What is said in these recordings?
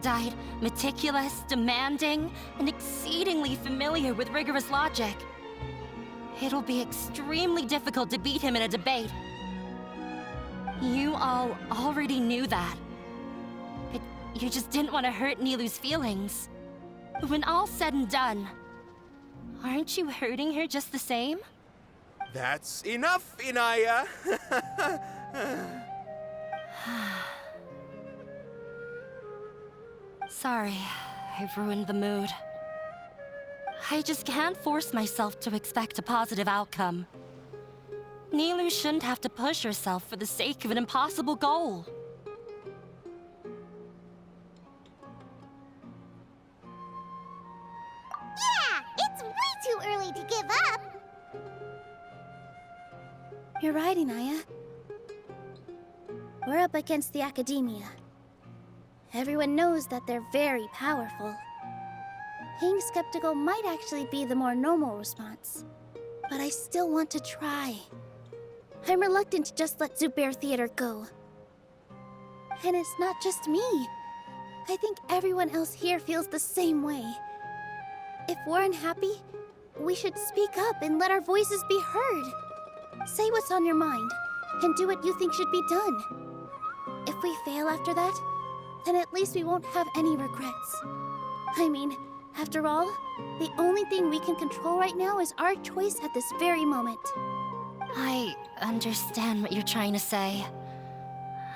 Died meticulous, demanding, and exceedingly familiar with rigorous logic. It'll be extremely difficult to beat him in a debate. You all already knew that. But you just didn't want to hurt Nilou's feelings. When all's said and done, aren't you hurting her just the same? That's enough, Inaya! Sorry, I've ruined the mood. I just can't force myself to expect a positive outcome. Nilou shouldn't have to push herself for the sake of an impossible goal. Yeah, it's way too early to give up. You're right, Inaya. We're up against the Academia. Everyone knows that they're very powerful. Being skeptical might actually be the more normal response. But I still want to try. I'm reluctant to just let Zubair Theater go. And it's not just me. I think everyone else here feels the same way. If we're unhappy, we should speak up and let our voices be heard. Say what's on your mind, and do what you think should be done. If we fail after that, then at least we won't have any regrets. I mean, after all, the only thing we can control right now is our choice at this very moment. I understand what you're trying to say.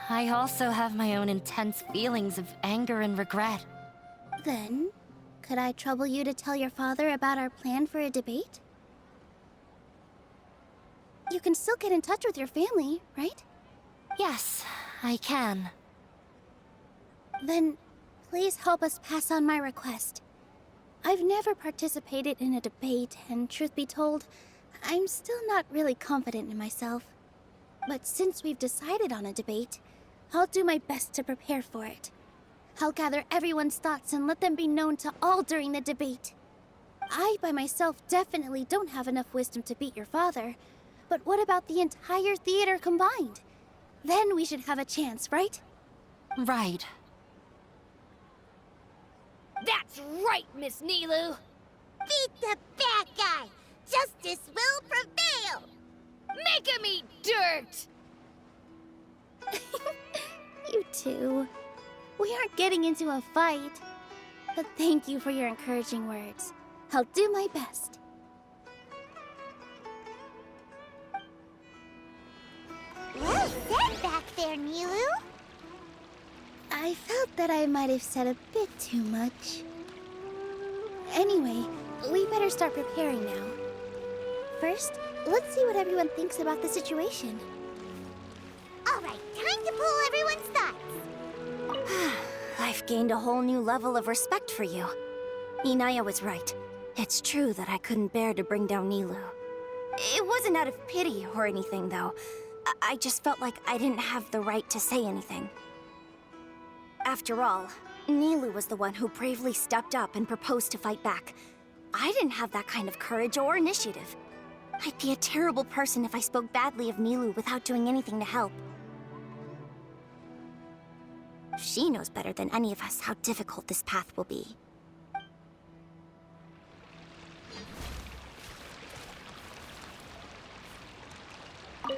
I also have my own intense feelings of anger and regret. Then, could I trouble you to tell your father about our plan for a debate? You can still get in touch with your family, right? Yes, I can. Then, please help us pass on my request. I've never participated in a debate, and truth be told, I'm still not really confident in myself. But since we've decided on a debate, I'll do my best to prepare for it. I'll gather everyone's thoughts and let them be known to all during the debate. I, by myself, definitely don't have enough wisdom to beat your father. But what about the entire theater combined? Then we should have a chance, right? Right. That's right, Miss Nilou! Beat the bad guy. Justice will prevail. Make him eat dirt! You two. We aren't getting into a fight. But thank you for your encouraging words. I'll do my best. Well said back there, Nilou. I felt that I might have said a bit too much. Anyway, we better start preparing now. First, let's see what everyone thinks about the situation. All right, time to pull everyone's thoughts. I've gained a whole new level of respect for you. Inaya was right. It's true that I couldn't bear to bring down Nilou. It wasn't out of pity or anything, though. I just felt like I didn't have the right to say anything. After all, Nilou was the one who bravely stepped up and proposed to fight back. I didn't have that kind of courage or initiative. I'd be a terrible person if I spoke badly of Nilou without doing anything to help. She knows better than any of us how difficult this path will be. Paimon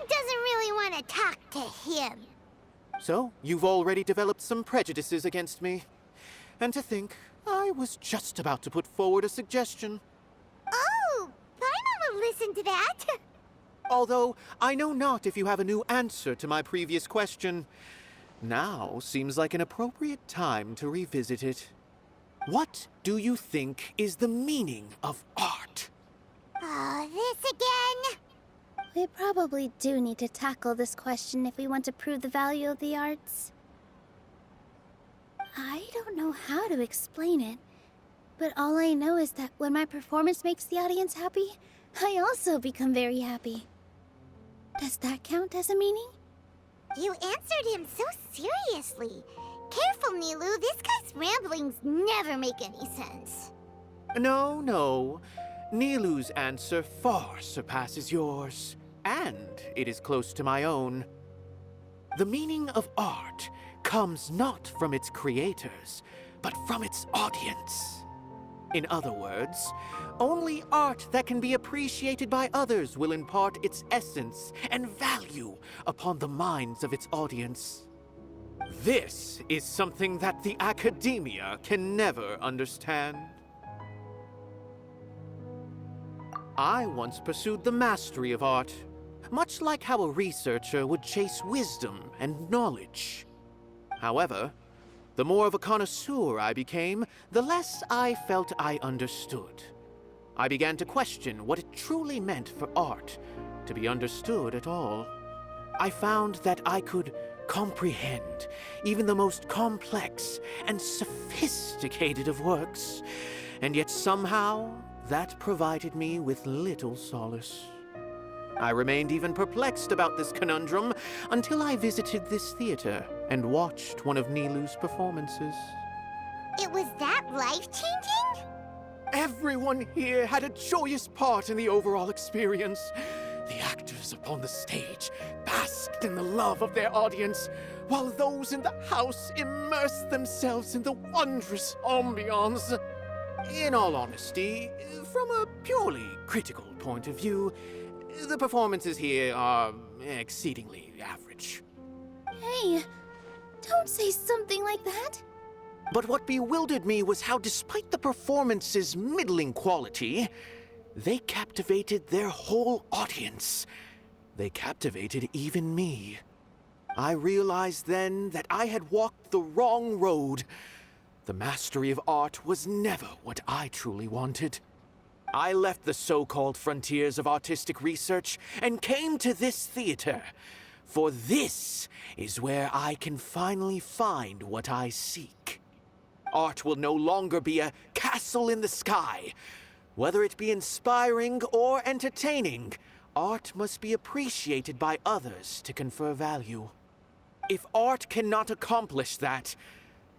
doesn't really want to talk to him. So, you've already developed some prejudices against me. And to think, I was just about to put forward a suggestion. Oh, Paimon will listen to that. Although, I know not if you have a new answer to my previous question. Now seems like an appropriate time to revisit it. What do you think is the meaning of art? Oh, this again? We probably do need to tackle this question if we want to prove the value of the arts. I don't know how to explain it, but all I know is that when my performance makes the audience happy, I also become very happy. Does that count as a meaning? You answered him so seriously. Careful, Nilou. This guy's ramblings never make any sense. No. Nilou's answer far surpasses yours, and it is close to my own. The meaning of art comes not from its creators, but from its audience. In other words, only art that can be appreciated by others will impart its essence and value upon the minds of its audience. This is something that the academia can never understand. I once pursued the mastery of art, much like how a researcher would chase wisdom and knowledge. However, the more of a connoisseur I became, the less I felt I understood. I began to question what it truly meant for art to be understood at all. I found that I could comprehend even the most complex and sophisticated of works, and yet somehow that provided me with little solace. I remained even perplexed about this conundrum until I visited this theater and watched one of Nilou's performances. It was that life-changing? Everyone here had a joyous part in the overall experience. The actors upon the stage basked in the love of their audience, while those in the house immersed themselves in the wondrous ambiance. In all honesty, from a purely critical point of view, the performances here are exceedingly average. Hey, don't say something like that. But what bewildered me was how, despite the performance's middling quality, they captivated their whole audience. They captivated even me. I realized then that I had walked the wrong road. The mastery of art was never what I truly wanted. I left the so-called frontiers of artistic research and came to this theater, for this is where I can finally find what I seek. Art will no longer be a castle in the sky. Whether it be inspiring or entertaining, art must be appreciated by others to confer value. If art cannot accomplish that,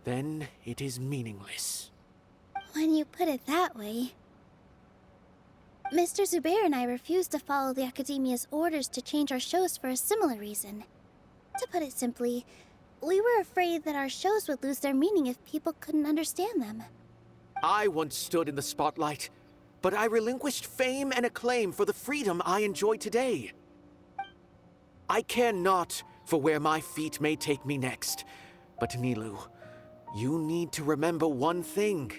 then it is meaningless. When you put it that way... Mr. Zubair and I refused to follow the Academia's orders to change our shows for a similar reason. To put it simply, we were afraid that our shows would lose their meaning if people couldn't understand them. I once stood in the spotlight, but I relinquished fame and acclaim for the freedom I enjoy today. I care not for where my feet may take me next, but Nilou, you need to remember one thing.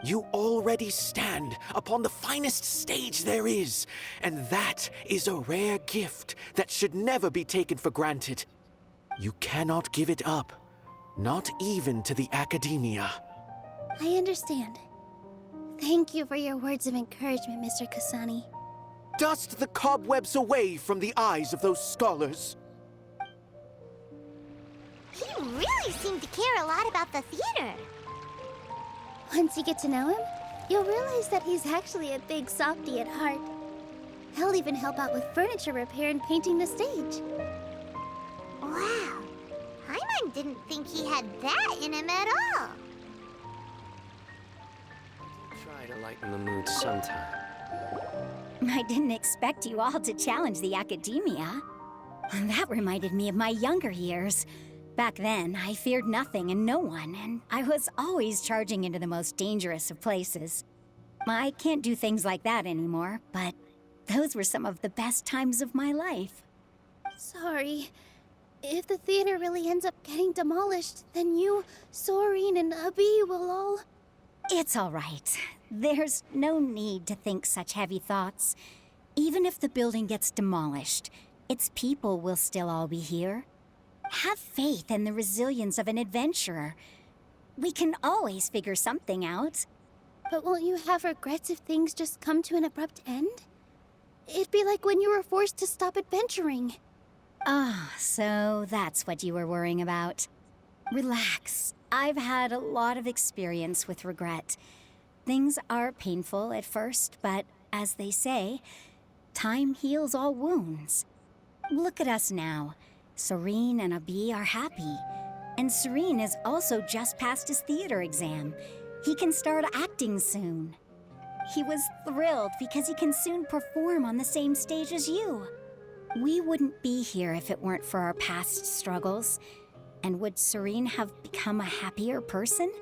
You already stand upon the finest stage there is, and that is a rare gift that should never be taken for granted. You cannot give it up, not even to the Academia. I understand. Thank you for your words of encouragement, Mr. Kasani. Dust the cobwebs away from the eyes of those scholars. He really seemed to care a lot about the theater. Once you get to know him, you'll realize that he's actually a big softie at heart. He'll even help out with furniture repair and painting the stage. Wow. Paimon didn't think he had that in him at all. Try to lighten the mood sometime. I didn't expect you all to challenge the Academia. That reminded me of my younger years. Back then, I feared nothing and no one, and I was always charging into the most dangerous of places. I can't do things like that anymore, but those were some of the best times of my life. Sorry. If the theater really ends up getting demolished, then you, Soren, and Abi will all... It's all right. There's no need to think such heavy thoughts. Even if the building gets demolished, its people will still all be here. Have faith in the resilience of an adventurer. We can always figure something out. But won't you have regrets if things just come to an abrupt end? It'd be like when you were forced to stop adventuring. Ah, so that's what you were worrying about. Relax. I've had a lot of experience with regret. Things are painful at first, but as they say, time heals all wounds. Look at us now. Serene and Abi are happy. And Serene has also just passed his theater exam. He can start acting soon. He was thrilled because he can soon perform on the same stage as you. We wouldn't be here if it weren't for our past struggles. And would Serene have become a happier person?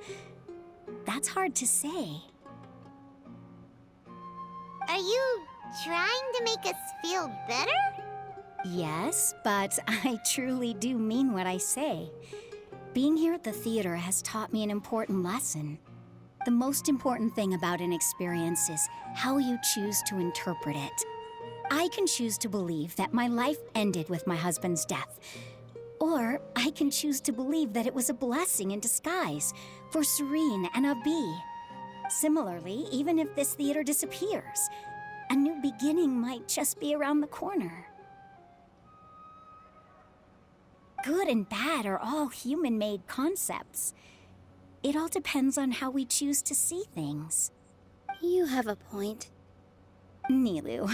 That's hard to say. Are you trying to make us feel better? Yes, but I truly do mean what I say. Being here at the theater has taught me an important lesson. The most important thing about an experience is how you choose to interpret it. I can choose to believe that my life ended with my husband's death. Or I can choose to believe that it was a blessing in disguise for Serene and Abi. Similarly, even if this theater disappears, a new beginning might just be around the corner. Good and bad are all human-made concepts. It all depends on how we choose to see things. You have a point. Nilou,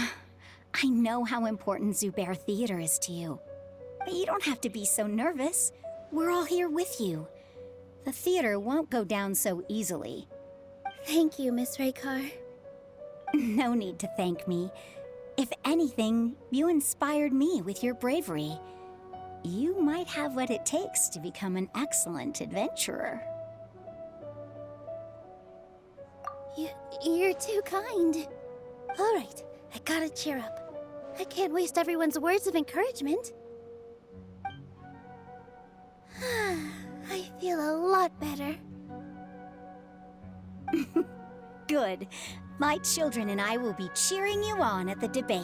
I know how important Zubair Theater is to you. But you don't have to be so nervous. We're all here with you. The theater won't go down so easily. Thank you, Miss Raykar. No need to thank me. If anything, you inspired me with your bravery. You might have what it takes to become an excellent adventurer. You're too kind. All right, I gotta cheer up. I can't waste everyone's words of encouragement. I feel a lot better. Good. My children and I will be cheering you on at the debate.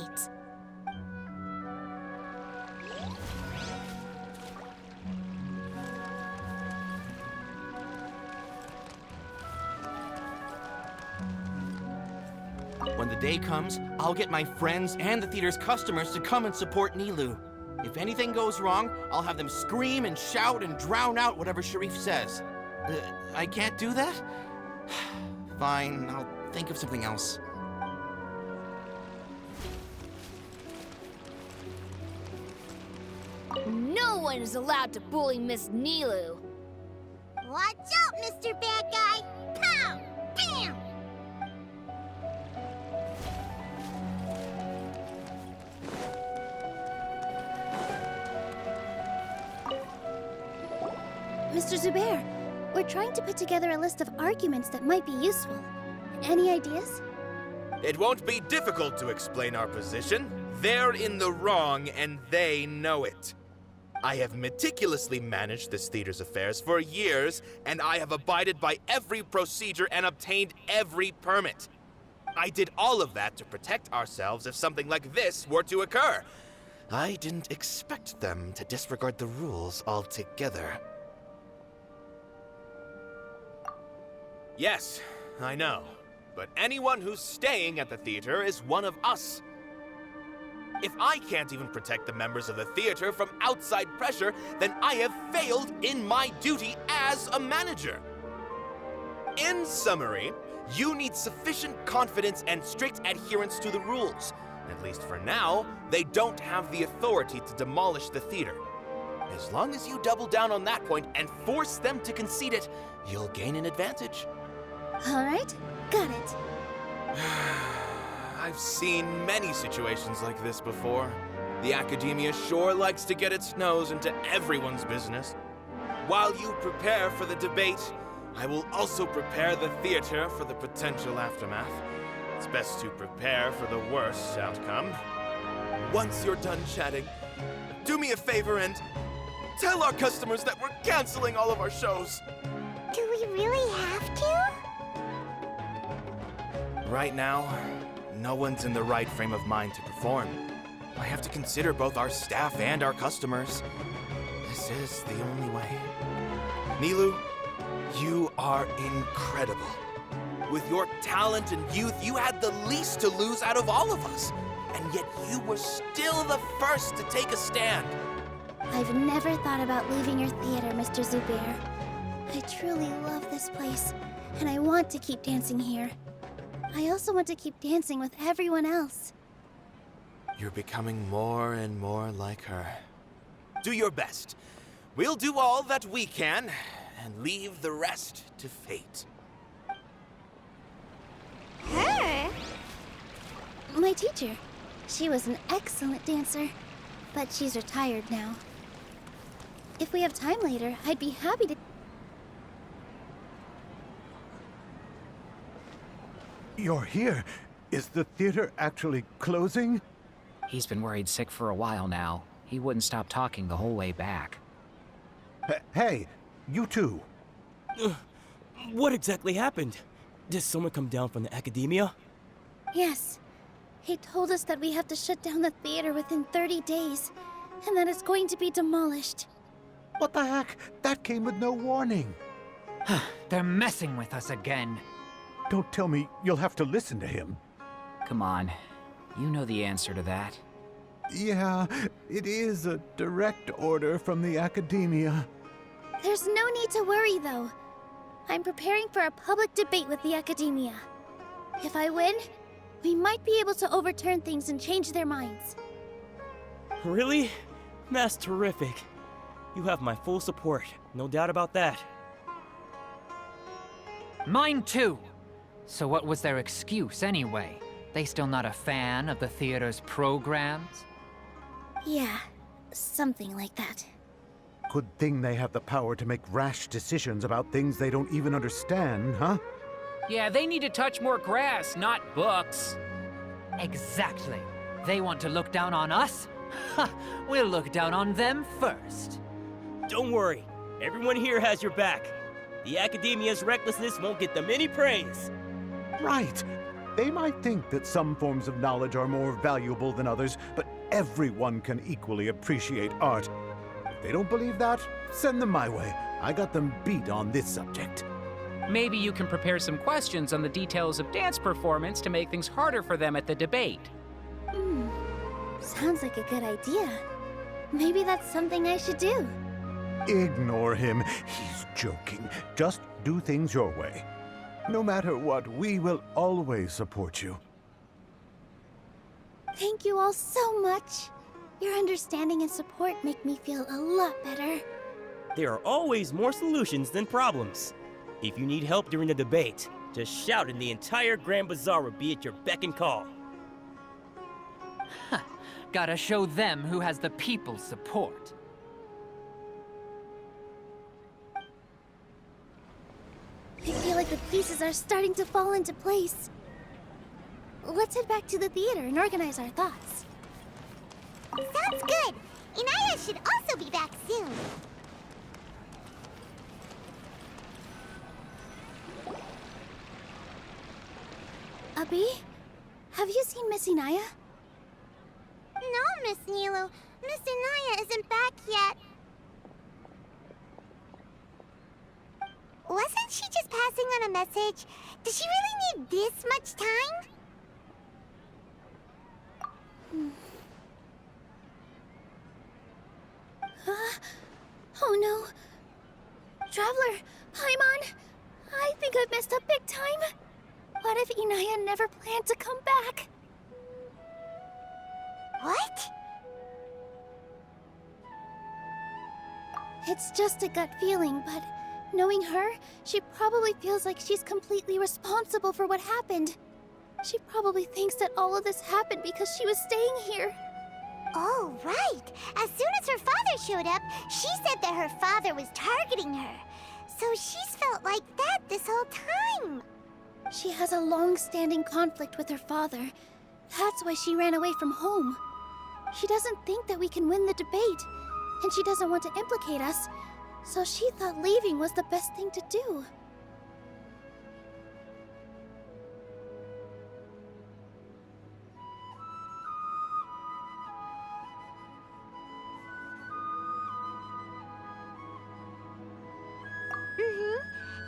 When the day comes, I'll get my friends and the theater's customers to come and support Nilou. If anything goes wrong, I'll have them scream and shout and drown out whatever Sharif says. I can't do that? Fine, I'll think of something else. No one is allowed to bully Miss Nilou. Watch out, Mr. Bad Guy! Pow! Bam! Mr. Zubair, we're trying to put together a list of arguments that might be useful. Any ideas? It won't be difficult to explain our position. They're in the wrong, and they know it. I have meticulously managed this theater's affairs for years, and I have abided by every procedure and obtained every permit. I did all of that to protect ourselves if something like this were to occur. I didn't expect them to disregard the rules altogether. Yes, I know. But anyone who's staying at the theater is one of us. If I can't even protect the members of the theater from outside pressure, then I have failed in my duty as a manager. In summary, you need sufficient confidence and strict adherence to the rules. At least for now, they don't have the authority to demolish the theater. As long as you double down on that point and force them to concede it, you'll gain an advantage. All right, got it. I've seen many situations like this before. The academia sure likes to get its nose into everyone's business. While you prepare for the debate, I will also prepare the theater for the potential aftermath. It's best to prepare for the worst outcome. Once you're done chatting, do me a favor and tell our customers that we're canceling all of our shows. Do we really have to? Right now, no one's in the right frame of mind to perform. I have to consider both our staff and our customers. This is the only way. Nilou, you are incredible. With your talent and youth, you had the least to lose out of all of us. And yet you were still the first to take a stand. I've never thought about leaving your theater, Mr. Zubair. I truly love this place, and I want to keep dancing here. I also want to keep dancing with everyone else. You're becoming more and more like her. Do your best. We'll do all that we can, and leave the rest to fate. Her? My teacher. She was an excellent dancer, but she's retired now. If we have time later, I'd be happy to... You're here. Is the theater actually closing? He's been worried sick for a while now. He wouldn't stop talking the whole way back. Hey, you two. What exactly happened? Did someone come down from the academia? Yes. He told us that we have to shut down the theater within 30 days, and that it's going to be demolished. What the heck? That came with no warning. They're messing with us again. Don't tell me you'll have to listen to him. Come on. You know the answer to that. Yeah, it is a direct order from the academia. There's no need to worry, though. I'm preparing for a public debate with the academia. If I win, we might be able to overturn things and change their minds. Really? That's terrific. You have my full support, no doubt about that. Mine too! So what was their excuse anyway? They still not a fan of the theater's programs? Yeah, something like that. Good thing they have the power to make rash decisions about things they don't even understand, huh? Yeah, they need to touch more grass, not books. Exactly. They want to look down on us? Ha! We'll look down on them first. Don't worry, everyone here has your back. The academia's recklessness won't get them any praise. Right. They might think that some forms of knowledge are more valuable than others, but everyone can equally appreciate art. If they don't believe that, send them my way. I got them beat on this subject. Maybe you can prepare some questions on the details of dance performance to make things harder for them at the debate. Sounds like a good idea. Maybe that's something I should do. Ignore him. He's joking. Just do things your way. No matter what, we will always support you. Thank you all so much. Your understanding and support make me feel a lot better. There are always more solutions than problems. If you need help during the debate, just shout and the entire Grand Bazaar will be at your beck and call. Gotta show them who has the people's support. I feel like the pieces are starting to fall into place. Let's head back to the theater and organize our thoughts. Sounds good. Inaya should also be back soon. Abi, have you seen Miss Inaya? No, Miss Nilu. Miss Inaya isn't back yet. Wasn't she just passing on a message? Does she really need this much time? Oh no. Traveler, Paimon, I think I've messed up big time. What if Inaya never planned to come back? What? It's just a gut feeling, but knowing her, she probably feels like she's completely responsible for what happened. She probably thinks that all of this happened because she was staying here. Oh, right. As soon as her father showed up, she said that her father was targeting her. So she's felt like that this whole time. She has a long-standing conflict with her father. That's why she ran away from home. She doesn't think that we can win the debate, and she doesn't want to implicate us, so she thought leaving was the best thing to do.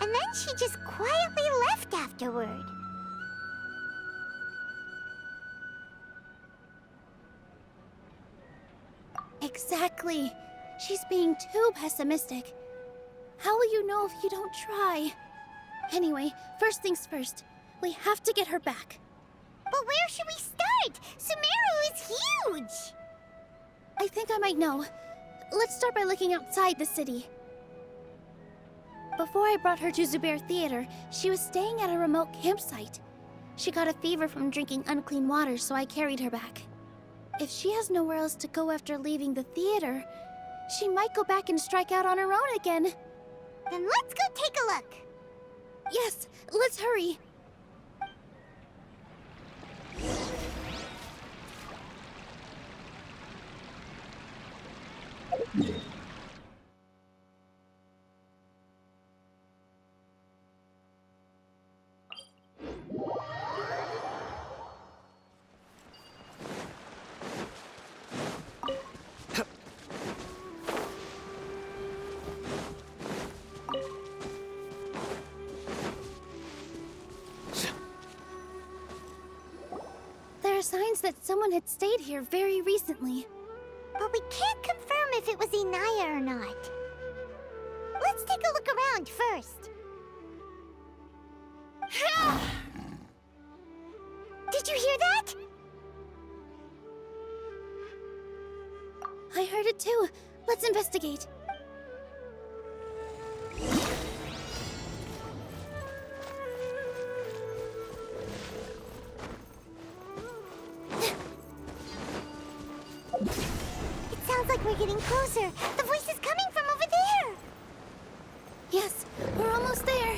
And then she just quietly left afterward. Exactly. She's being too pessimistic. How will you know if you don't try? Anyway, first things first. We have to get her back. But where should we start? Sumeru is huge! I think I might know. Let's start by looking outside the city. Before I brought her to Zubair Theater, she was staying at a remote campsite. She got a fever from drinking unclean water, so I carried her back. If she has nowhere else to go after leaving the theater, She might go back and strike out on her own again. Then let's go take a look. Yes, let's hurry. There are signs that someone had stayed here very recently. But we can't confirm if it was Inaya or not. Let's take a look around first. Did you hear that? I heard it too. Let's investigate. It sounds like we're getting closer. The voice is coming from over there. Yes, we're almost there.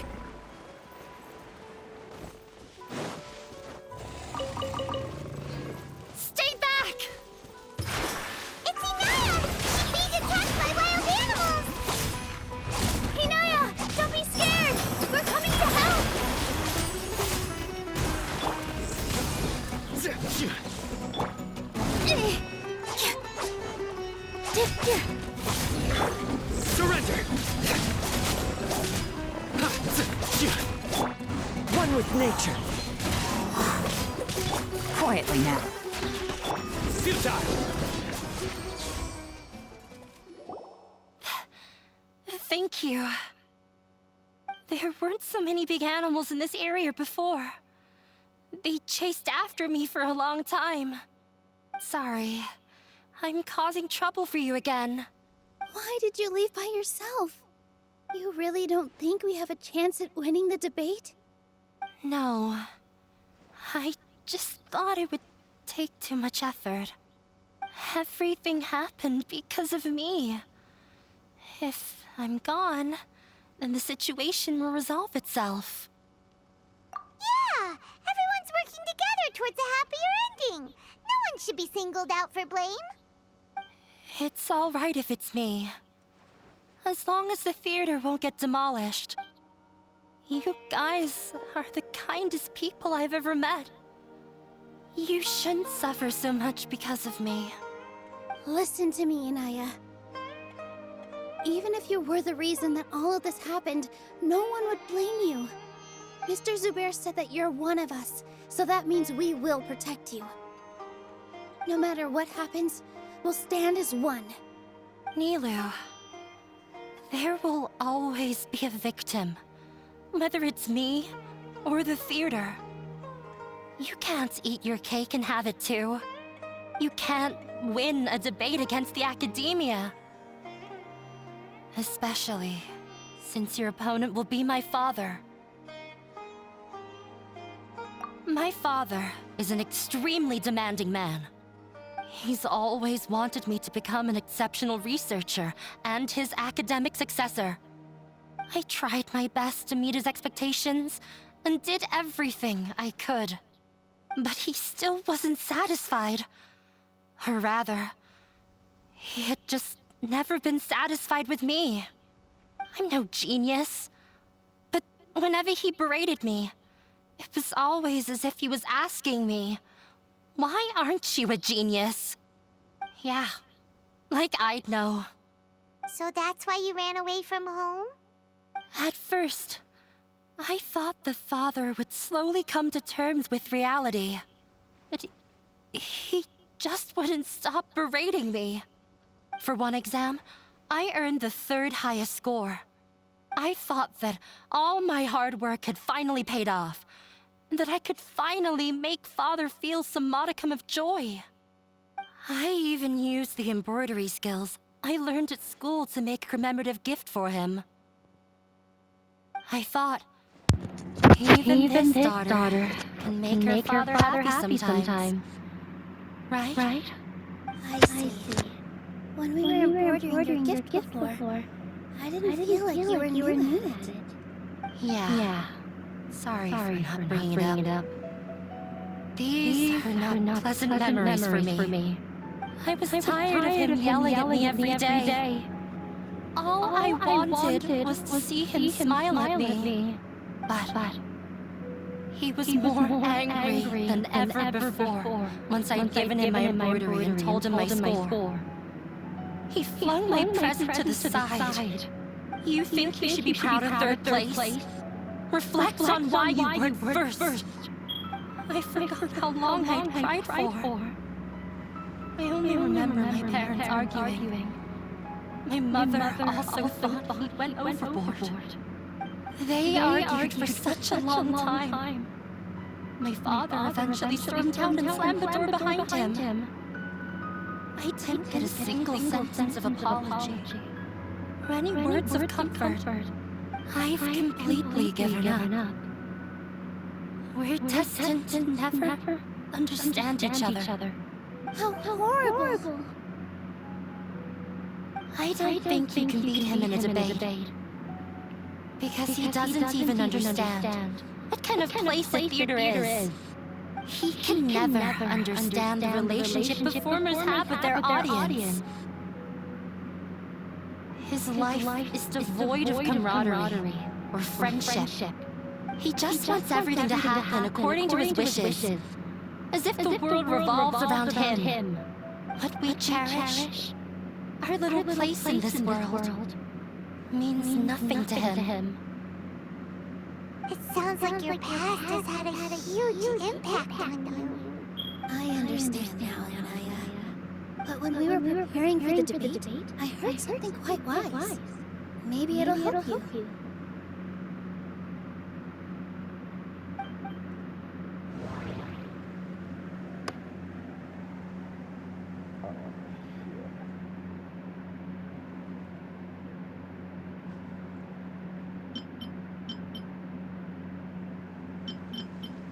Stay back! It's Inaya! She's being attacked by wild animals! Inaya, don't be scared! We're coming to help! Surrender! One with nature. Quietly now. Futile! Thank you. There weren't so many big animals in this area before. They chased after me for a long time. Sorry. I'm causing trouble for you again. Why did you leave by yourself? You really don't think we have a chance at winning the debate? No. I just thought it would take too much effort. Everything happened because of me. If I'm gone, then the situation will resolve itself. Yeah! Everyone's working together towards a happier ending. No one should be singled out for blame. It's all right if it's me. As long as the theater won't get demolished. You guys are the kindest people I've ever met. You shouldn't suffer so much because of me. Listen to me, Inaya. Even if you were the reason that all of this happened, no one would blame you. Mr. Zubair said that you're one of us, so that means we will protect you. No matter what happens, we'll stand as one. Nilou, there will always be a victim. Whether it's me or the theater. You can't eat your cake and have it too. You can't win a debate against the academia. Especially since your opponent will be my father. My father is an extremely demanding man. He's always wanted me to become an exceptional researcher and his academic successor. I tried my best to meet his expectations and did everything I could. But he still wasn't satisfied. Or rather, he had just never been satisfied with me. I'm no genius. But whenever he berated me, it was always as if he was asking me, "Why aren't you a genius?" Yeah, like I'd know. So that's why you ran away from home? At first, I thought the father would slowly come to terms with reality. But he just wouldn't stop berating me. For one exam, I earned the 3rd highest score. I thought that all my hard work had finally paid off, and that I could finally make father feel some modicum of joy. I even used the embroidery skills I learned at school to make a commemorative gift for him. I thought, even this daughter can make her father happy sometimes. Right? I see. When we were embroidering your gift before, I didn't feel like you were new at it. Yeah. Sorry for not bringing it up. These are not pleasant memories for me. I was tired of him yelling at me every day. All I wanted was to see him smile at me. But he was more angry than ever before once I'd given him my embroidery and told him my score. He flung my present to the side. You think you should be proud of third place? Reflect on why you went first. I forgot how long I cried for. I only remember my parents arguing. My mother also thought he went overboard. They argued for such a long time. My father eventually stormed out and slammed the door behind him. I didn't get a single sentence of apology or any words of comfort. I've completely given up. We're destined to never understand each other. How horrible! I don't think you can beat him in a debate. Because he doesn't even understand what kind of place the theater is. He can never understand the relationship performers have with their audience. His life is devoid of camaraderie or friendship. He just wants everything to happen according to his wishes. As if the world revolves around him. What we cherish, our little place in this world, means nothing to him. It sounds like your past has had a huge impact on you. I understand now, Inaya. But when we were preparing for the debate, I heard something quite wise. Maybe it'll help you.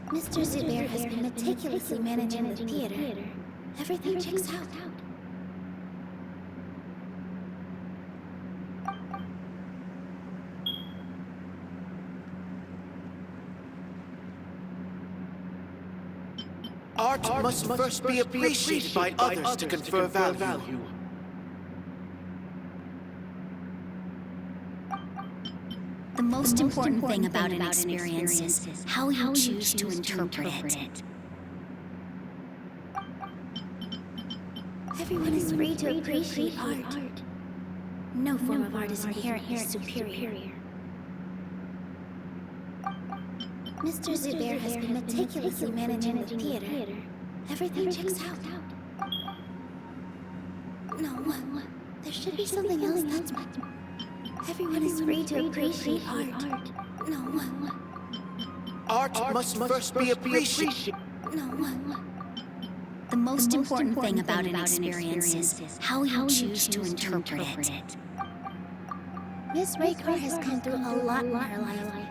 Mr. Zubair has been meticulously managing the theater. Everything checks out. Art must first be appreciated by others to confer value. The most important thing about an experience is how you choose to interpret it. Everyone is free to appreciate art. No form of art is inherently superior. Mr. Zubair has been meticulously managing the theater. Everything checks out. No, there should be something else that's... Everyone is free to appreciate art. No. Art must first be appreciated. No. The most important thing about an experience is how you choose to interpret it. Miss Raykar has come through a lot in her life,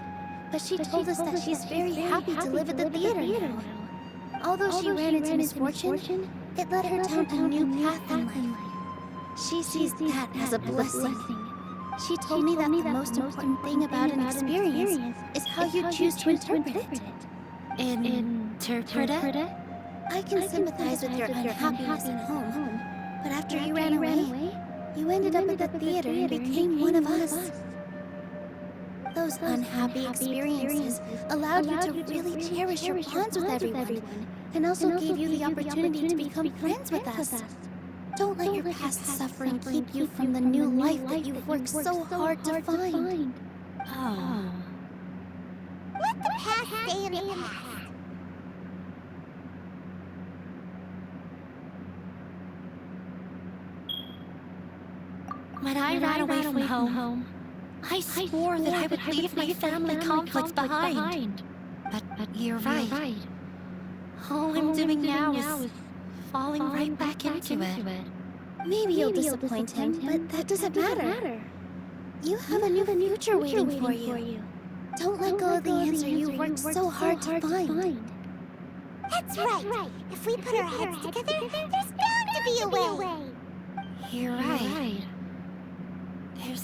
but she told us that she's very happy to live at the theater now. Although she ran into misfortune, it led her down a new path in life. She sees that as a blessing. She told me that the most important thing about an experience is how you choose to interpret it. Interpret it? I can sympathize with your unhappiness at home, but after you ran away, you ended up at the theater and became one of us. Those unhappy experiences allowed you to really cherish your bonds with everyone, and also gave you the opportunity to become friends with us. Don't let your past suffering keep you from the new life that you've worked so hard to find. Oh. Let the past stay in the past. When I ran away from home, I swore that I would leave my family conflicts behind. But you're right. All I'm doing now is falling right back into it. Maybe you'll disappoint him, but that doesn't matter. You have a new future waiting for you. Don't let go of the answer you worked so hard to find. That's right. If we put our heads together, there's bound to be a way. You're right. There's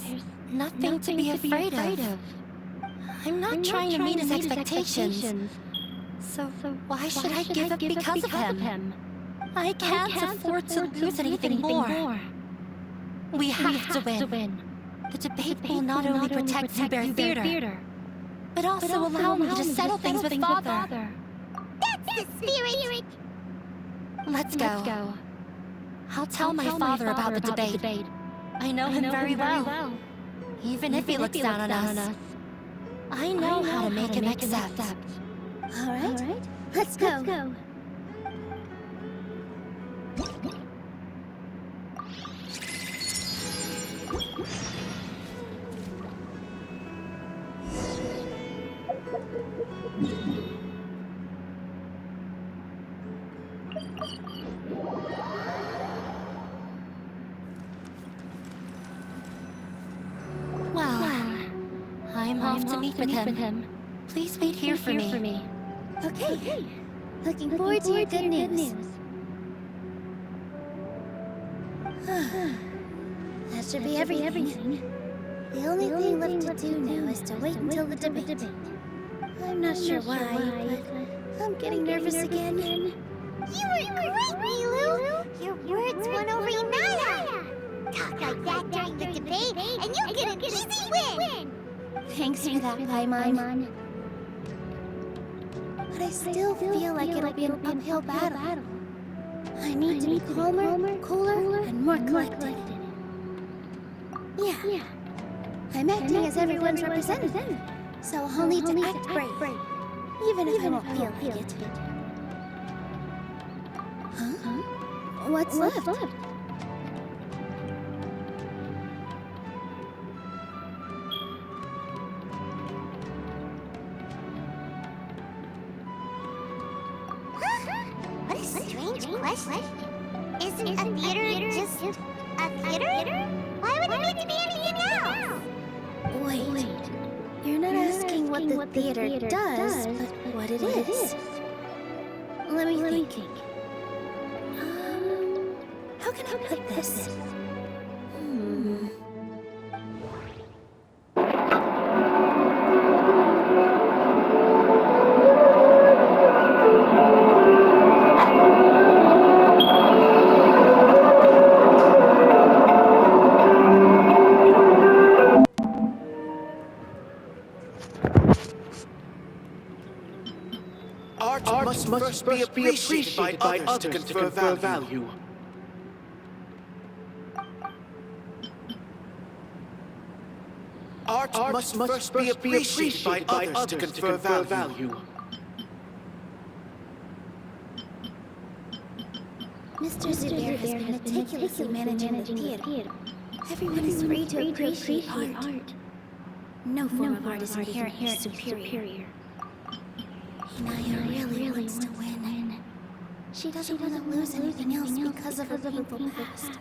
nothing to be afraid of. I'm not trying to meet his expectations. So why should I give up because of him? I can't afford to lose anything more. We have to win. The debate will not only protect Zubair Theater, but also allow me to settle things with Father. That's the spirit! Let's go. I'll tell my father about the debate. I know him very well. Even if he looks down on us, I know how to make him accept. All right. Let's go. Well, I'm off to meet with him. Please wait here for me. Okay. Looking forward to your good news. That should be everything. The only thing left to do now is to wait until the debate. I'm not sure why, but I'm getting nervous again. You were great, Nilu! Your words won over Inaya! Talk like that during the debate, and you get an easy win! Thanks for that, Paimon. But I still feel like it'll be an uphill battle. I need to be calmer, cooler, and more collected. Yeah. I'm acting as everyone's representative, so I'll need to act brave, even if I don't feel like it. Huh? What's left? What a strange question. Isn't a theater just a theater? Why would it need to be anything else? Wait. You're not asking what the theater does, but what it is. Let me think. How can I put this? Art must first be appreciated by others to confer value. Art must first be appreciated by others to confer value. Mr. Zubair has been meticulously managing the theater. Everyone is free to appreciate art. No form of art is inherently superior. Inaya really wants to win. She doesn't want to lose anything else because of her painful past.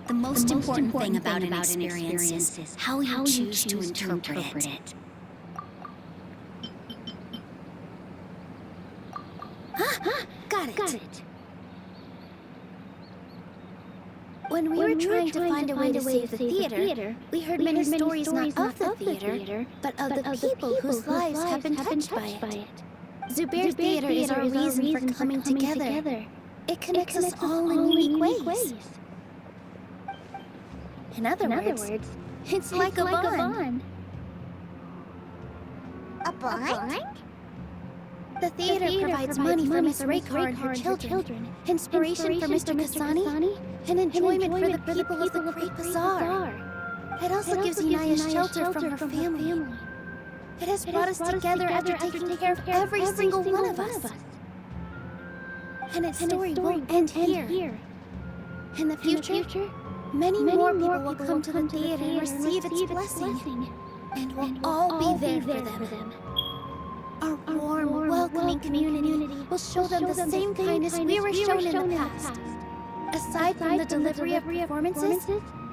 The most important thing about an experience is how you choose to interpret it. Got it. When we were trying to find a way to save the theater, we heard many stories not of the theater, but of the people whose lives have been touched by it. Zubair Theater is our reason for coming together. It connects us all in unique ways. In other words, it's like a bond. A bond? The theater provides money for Miss Raykar and her children, inspiration for Mr. Kasani, and enjoyment for the people of the Great Bazaar. It also gives Inaya shelter from her family. It has brought us together after taking care of every single one of us. And its story won't end here. In the future, many more people will come to the theater and receive its blessing. And we'll all be there for them. Our warm, welcoming community will show them the same kindness we were shown in the past. Aside from the delivery of performances,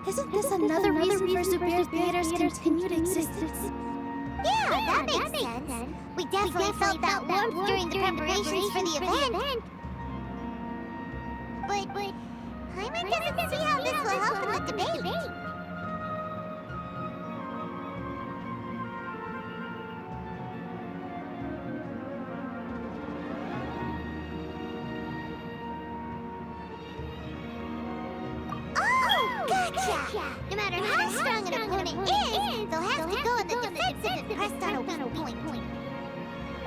isn't this another reason for Zubair Theater's continued existence? Yeah, that makes sense. We definitely felt that warmth during the preparations for the event. But Paimon doesn't see how this will help in the debate. Oh, gotcha! No matter how strong an opponent is, they'll have to go in the defensive if pressed on a weak point.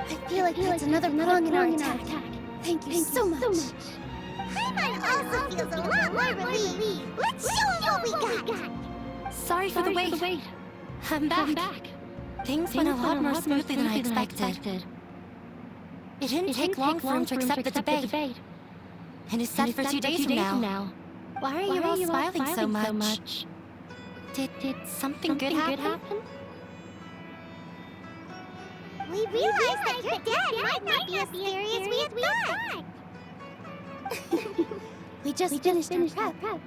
I feel like that's another prong in our attack. Thank you so much. Paimon also feels a lot more relieved. Let's show him what we got. Sorry for the wait. I'm back. Things went a lot more smoothly than I expected. It didn't take long for him to accept the debate. And it's set for 2 days from now. Why are you all smiling so much? Did something good happen? We realized that your dad might not be as scary as we had thought. We just finished our prep.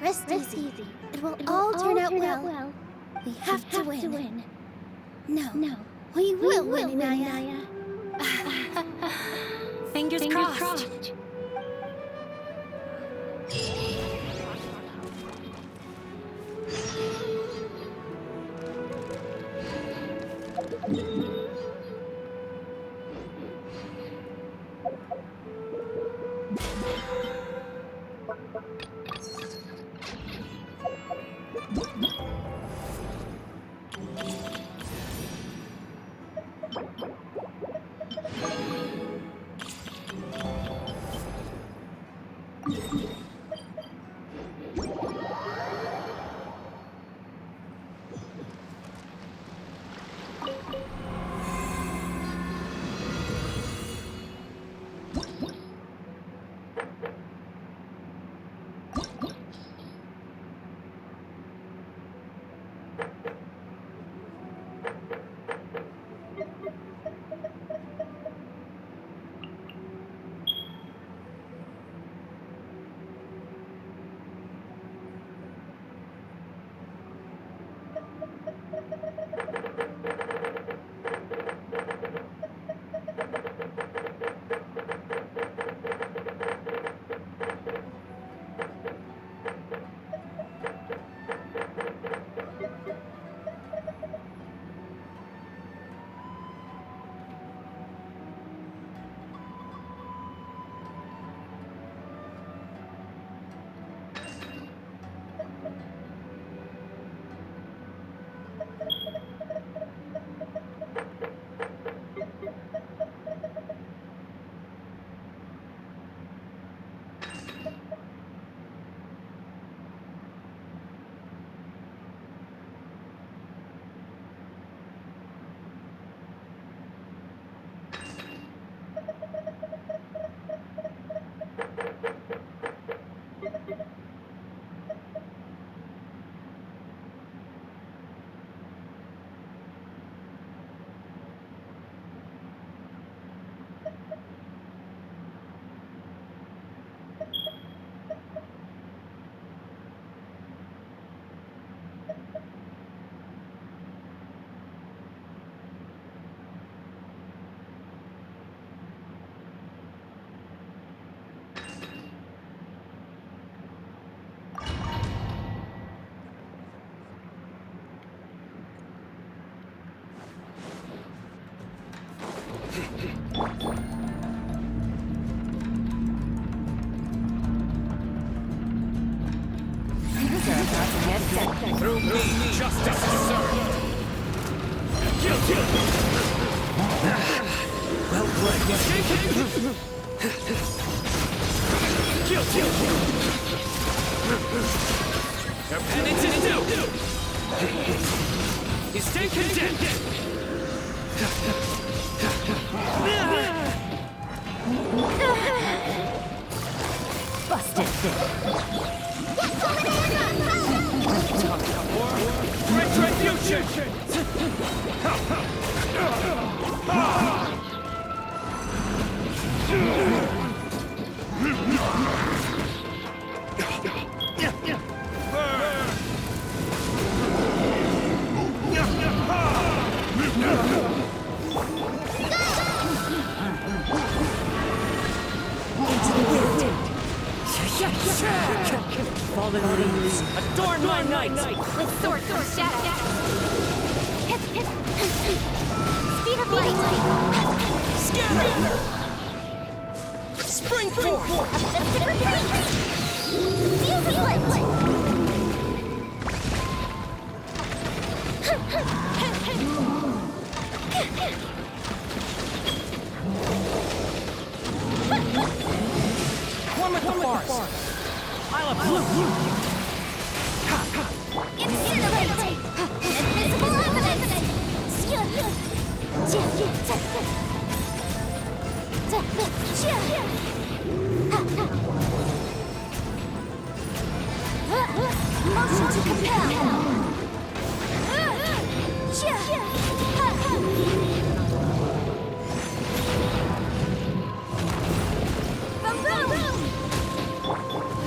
Rest easy. It will all turn out well. We have to win. No. We will win, Inaya. Fingers crossed. Through me, justice is served. Guilty. Well played. Guilty. Your penance is due. You stay condemned. Busted. Retribution! Into the wind! Night! With sword from shadow. Speed of light. Scatter! Spring forth! Feel the light. One with the force! I'll blue! Incinerate! Invisible evidence! Motion to compel!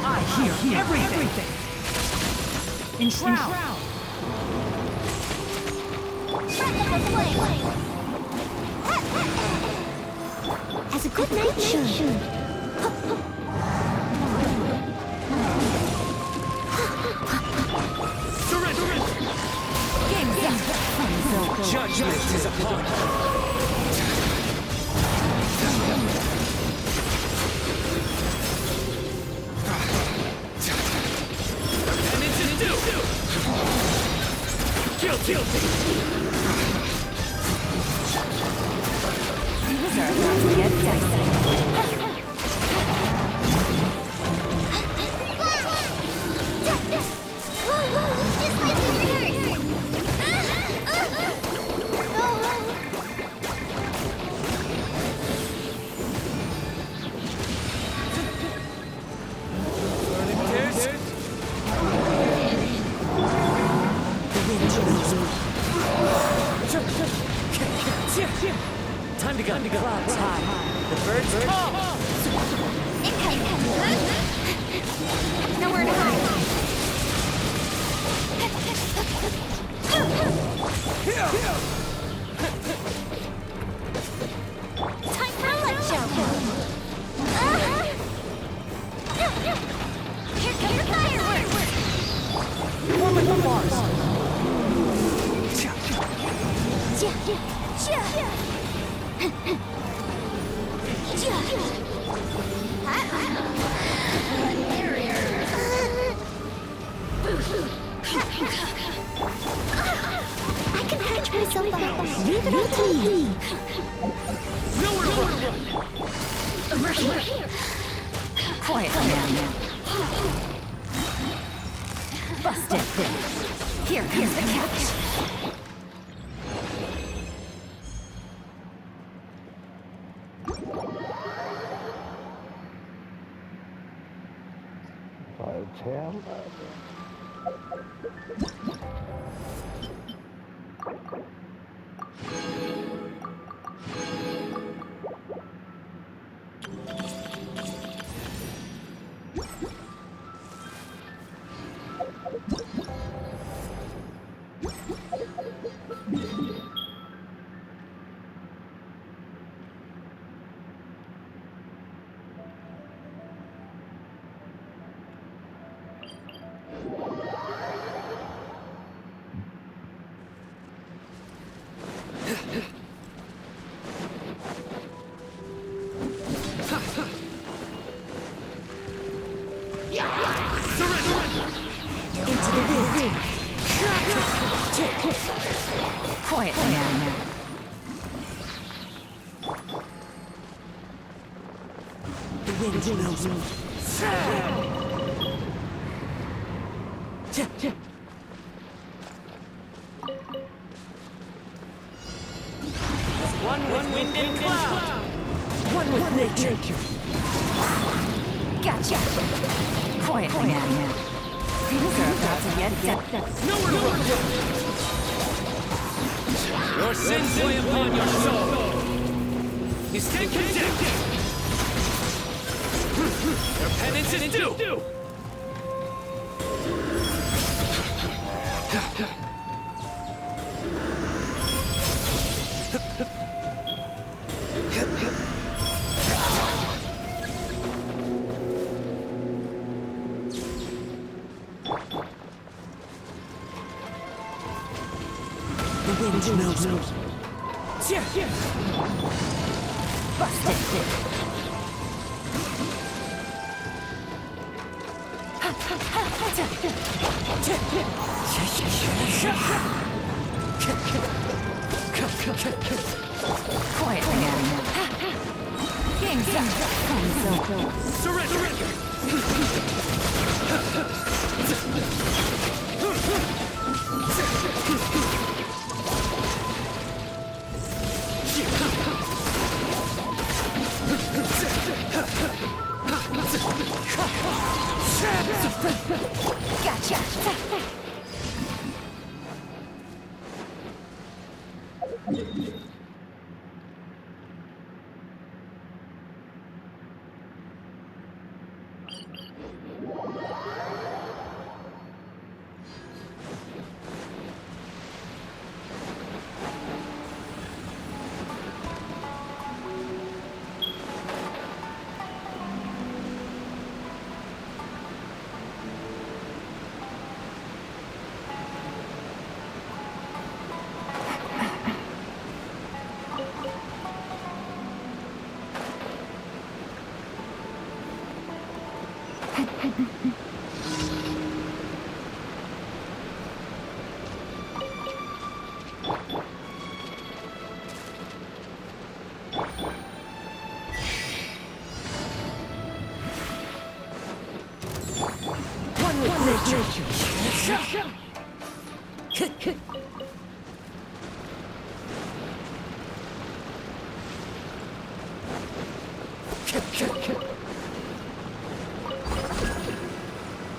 I hear everything! Enshroud! As a good night should. Judgment is upon us. Penance is due! Guilty! Get dicey. Time to go. Clouds high. The birds call. Nowhere to hide. Time for a light show. Here comes the fireworks. One with the force. I can catch myself out. Leave it up to me. Nowhere to run. Quiet now. Busted thing. Here comes the catch. Quiet now. The wind knows me. One with wind and cloud. One with nature. Gotcha. Quiet now. Things are about to get Nowhere to run. Your sins lay upon your soul. You stand condemned. Your penance is due. Ninja knows me. Quietly now. Surrender! Gotcha!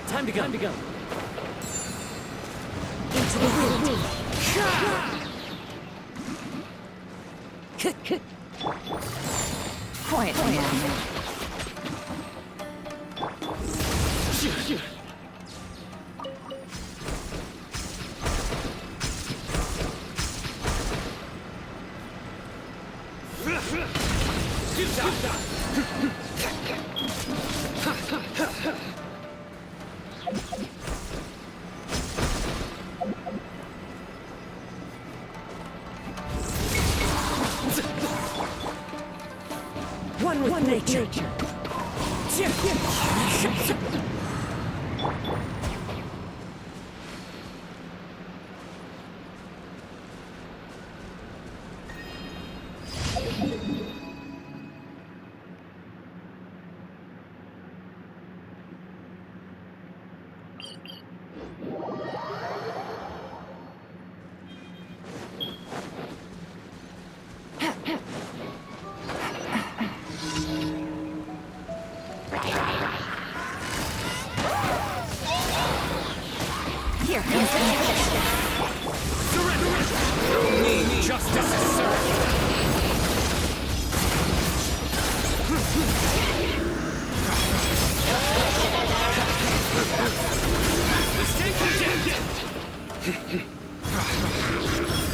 Time to go. Into the wind. Quietly now. One with nature. Here comes the Surrender! Me, justice is served! Mistake condemned!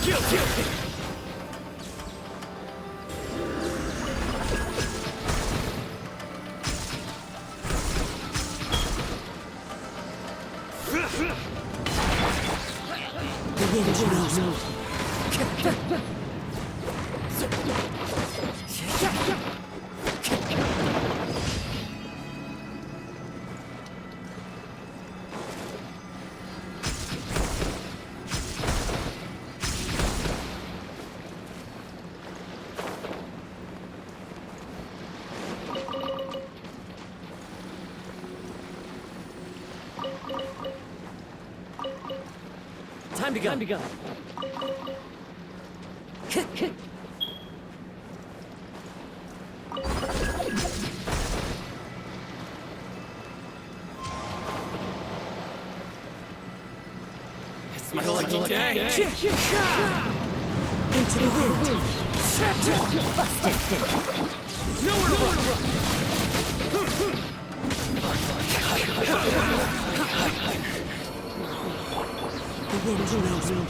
Kill! Time to go. It's my lucky day! Into the wind. Nowhere to run! The wind knows me.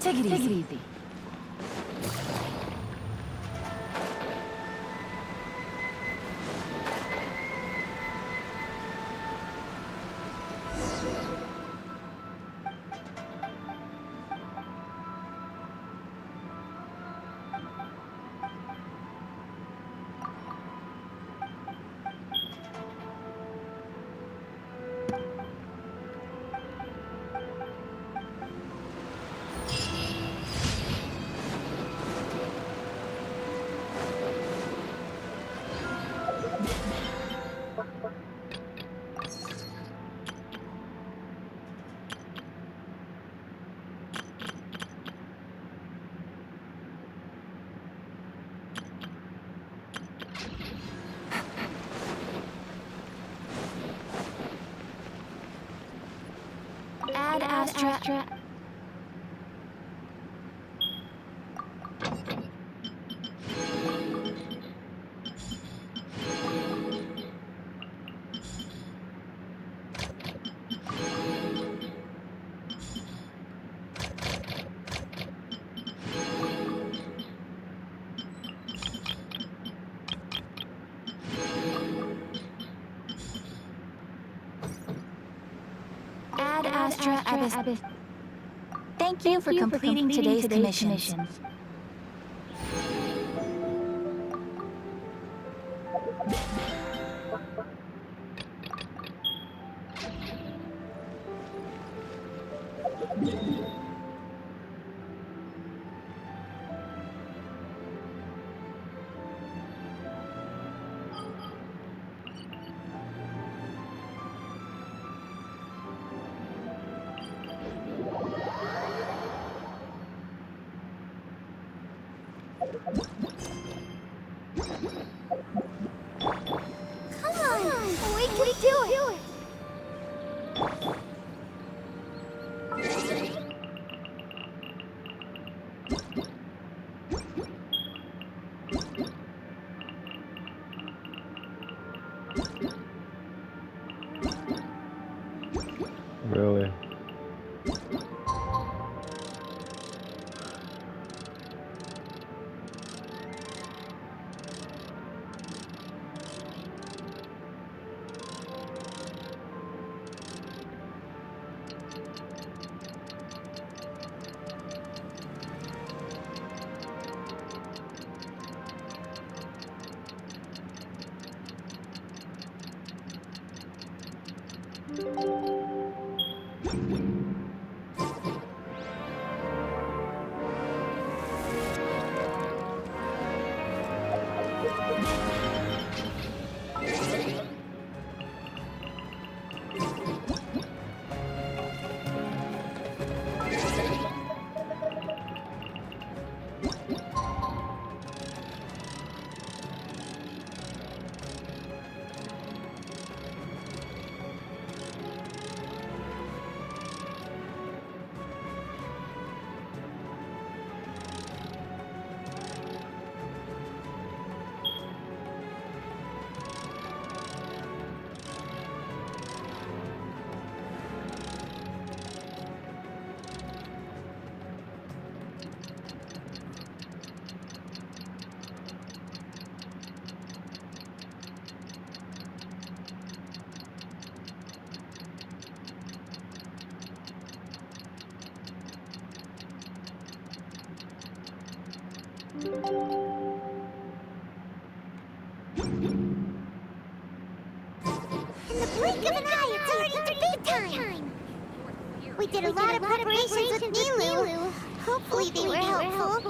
Take it easy. Ad Astra. Ad Astra Abyss. Thank you for completing today's commissions. Come on! We can do it! Really? In the blink of an eye, it's already We did a lot of preparations with Nilu. Hopefully they were helpful.